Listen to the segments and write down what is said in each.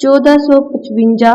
1455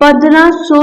1500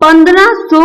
1500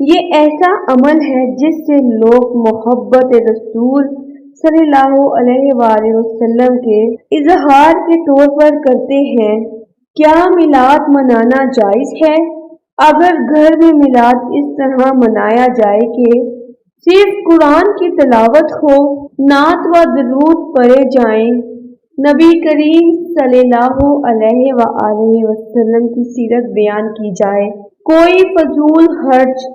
یہ ایسا عمل ہے جس سے لوگ محبت رسول صلی اللہ علیہ وآلہ وسلم کے اظہار کے طور پر کرتے ہیں۔ کیا میلاد منانا جائز ہے؟ اگر گھر میں میلاد اس طرح منایا جائے کہ صرف قرآن کی تلاوت ہو، نعت و درود پڑھے جائیں، نبی کریم صلی اللہ علیہ وآلہ وسلم کی سیرت بیان کی جائے، کوئی فضول خرچ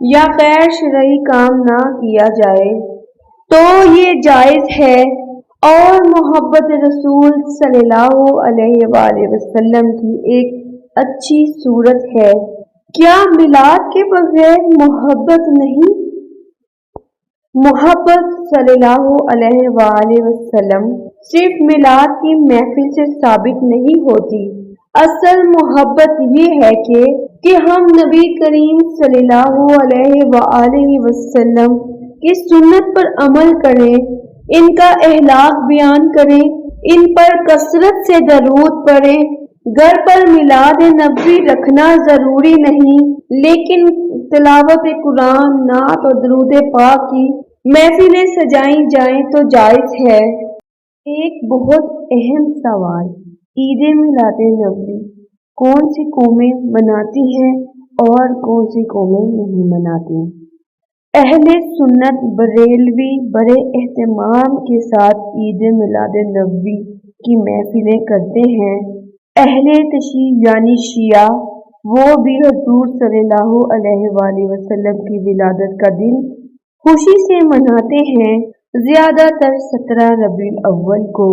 یا غیر شرعی کام نہ کیا جائے تو یہ جائز ہے اور محبت رسول صلی اللہ علیہ وآلہ وسلم کی ایک اچھی صورت ہے۔ کیا میلاد کے بغیر محبت نہیں؟ محبت صلی اللہ علیہ وآلہ وسلم صرف میلاد کی محفل سے ثابت نہیں ہوتی۔ اصل محبت یہ ہے کہ ہم نبی کریم صلی اللہ علیہ وآلہ وسلم کی سنت پر عمل کریں، ان کا اخلاق بیان کریں، ان پر کثرت سے درود پڑھیں۔ گھر پر میلاد نبوی رکھنا ضروری نہیں، لیکن تلاوت قرآن، نعت اور درود پاک کی محفلیں سجائی جائیں تو جائز ہے۔ ایک بہت اہم سوال، عید میلاد نبوی کون سی قومیں مناتی ہیں اور کون سی قومیں نہیں مناتی؟ اہل سنت بریلوی بڑے اہتمام کے ساتھ عید میلاد نبوی کی محفلیں کرتے ہیں۔ اہل تشیع یعنی شیعہ، وہ بھی حضور صلی اللہ علیہ وآلہ وسلم کی ولادت کا دن خوشی سے مناتے ہیں، زیادہ تر 17 ربیع الاول کو۔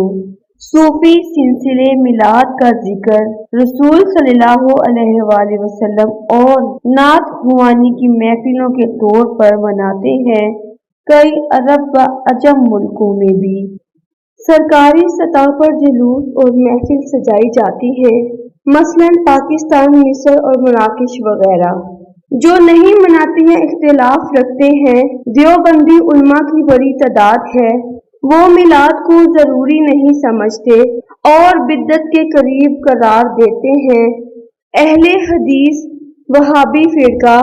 صوفی سلسلے میلاد کا ذکر رسول صلی اللہ علیہ وآلہ وسلم اور نعت خوانی کی محفلوں کے طور پر مناتے ہیں۔ کئی عرب و عجم ملکوں میں بھی سرکاری سطح پر جلوس اور محفل سجائی جاتی ہے، مثلاً پاکستان، مصر اور مراکش وغیرہ۔ جو نہیں مناتے ہیں اختلاف رکھتے ہیں۔ دیوبندی علماء کی بڑی تعداد ہے، وہ میلاد کو ضروری نہیں سمجھتے اور بدعت کے قریب قرار دیتے ہیں۔ اہل حدیث وہابی فرقہ،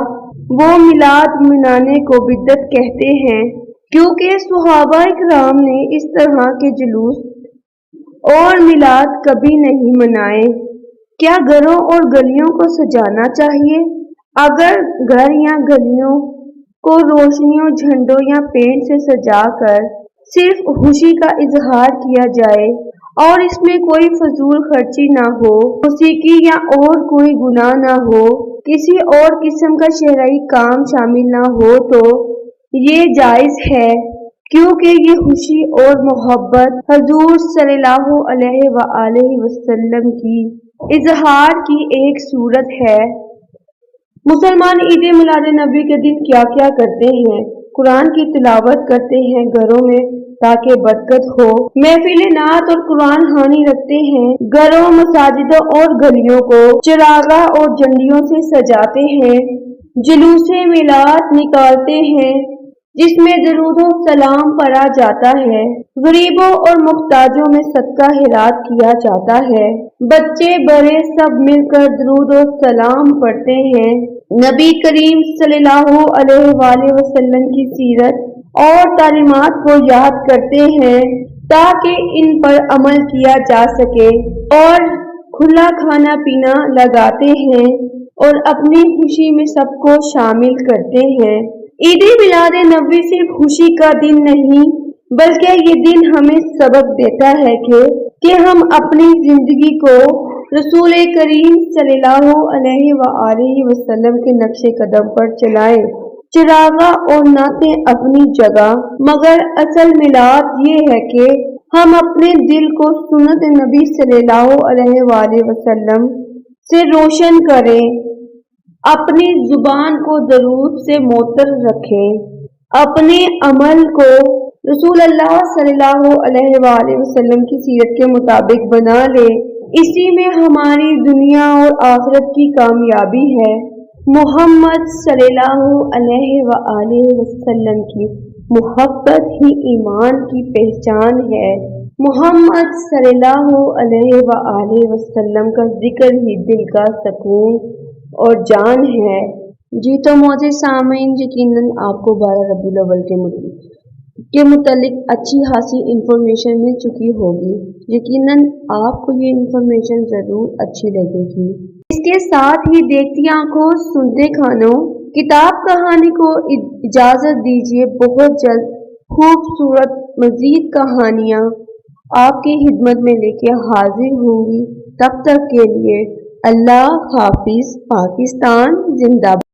وہ میلاد منانے کو بدعت کہتے ہیں کیونکہ صحابہ کرام نے اس طرح کے جلوس اور میلاد کبھی نہیں منائے۔ کیا گھروں اور گلیوں کو سجانا چاہیے؟ اگر گھر یا گلیوں کو روشنیوں، جھنڈوں یا پینٹ سے سجا کر صرف خوشی کا اظہار کیا جائے اور اس میں کوئی فضول خرچی نہ ہو، موسیقی یا اور کوئی گناہ نہ ہو، کسی اور قسم کا شرعی کام شامل نہ ہو تو یہ جائز ہے، کیونکہ یہ خوشی اور محبت حضور صلی اللہ علیہ وآلہ وسلم کی اظہار کی ایک صورت ہے۔ مسلمان عید میلاد نبوی کے دن کیا کیا کرتے ہیں؟ قرآن کی تلاوت کرتے ہیں گھروں میں تاکہ برکت ہو، محفل نعت اور قرآن خوانی رکھتے ہیں، گھروں، مساجدوں اور گلیوں کو چراغاں اور جھنڈیوں سے سجاتے ہیں، جلوس میلاد نکالتے ہیں جس میں درود و سلام پڑھا جاتا ہے، غریبوں اور محتاجوں میں صدقہ خیرات کیا جاتا ہے، بچے بڑے سب مل کر درود و سلام پڑھتے ہیں، نبی کریم صلی اللہ علیہ وآلہ وسلم کی سیرت اور تعلیمات کو یاد کرتے ہیں تاکہ ان پر عمل کیا جا سکے، اور کھلا کھانا پینا لگاتے ہیں اور اپنی خوشی میں سب کو شامل کرتے ہیں۔ عید میلاد نبوی صرف خوشی کا دن نہیں بلکہ یہ دن ہمیں سبق دیتا ہے کہ ہم اپنی زندگی کو رسول کریم صلی اللہ علیہ وآلہ وسلم کے نقش قدم پر چلائیں۔ چراغاں اور نعتیں اپنی جگہ، مگر اصل میلاد یہ ہے کہ ہم اپنے دل کو سنت نبی صلی اللہ علیہ وآلہ وسلم سے روشن کریں، اپنی زبان کو درود سے معطر رکھیں، اپنے عمل کو رسول اللہ صلی اللہ علیہ وآلہ وسلم کی سیرت کے مطابق بنا لیں، اسی میں ہماری دنیا اور آخرت کی کامیابی ہے۔ محمد صلی اللہ علیہ وآلہ وسلم کی محبت ہی ایمان کی پہچان ہے۔ محمد صلی اللہ علیہ وآلہ وسلم کا ذکر ہی دل کا سکون اور جان ہے۔ جی تو موجود سامعین، یقیناً آپ کو 12 ربیع الاول کے متعلق اچھی خاصی انفارمیشن مل چکی ہوگی۔ یقیناً آپ کو یہ انفارمیشن ضرور اچھی لگے گی۔ اس کے ساتھ ہی دیکھتی آنکھوں سنتے کانوں کتاب کہانی کو اجازت دیجیے۔ بہت جلد خوبصورت مزید کہانیاں آپ کی خدمت میں لے کے حاضر ہوں گی۔ تب تک کے لیے اللہ حافظ۔ پاکستان زندہ باد۔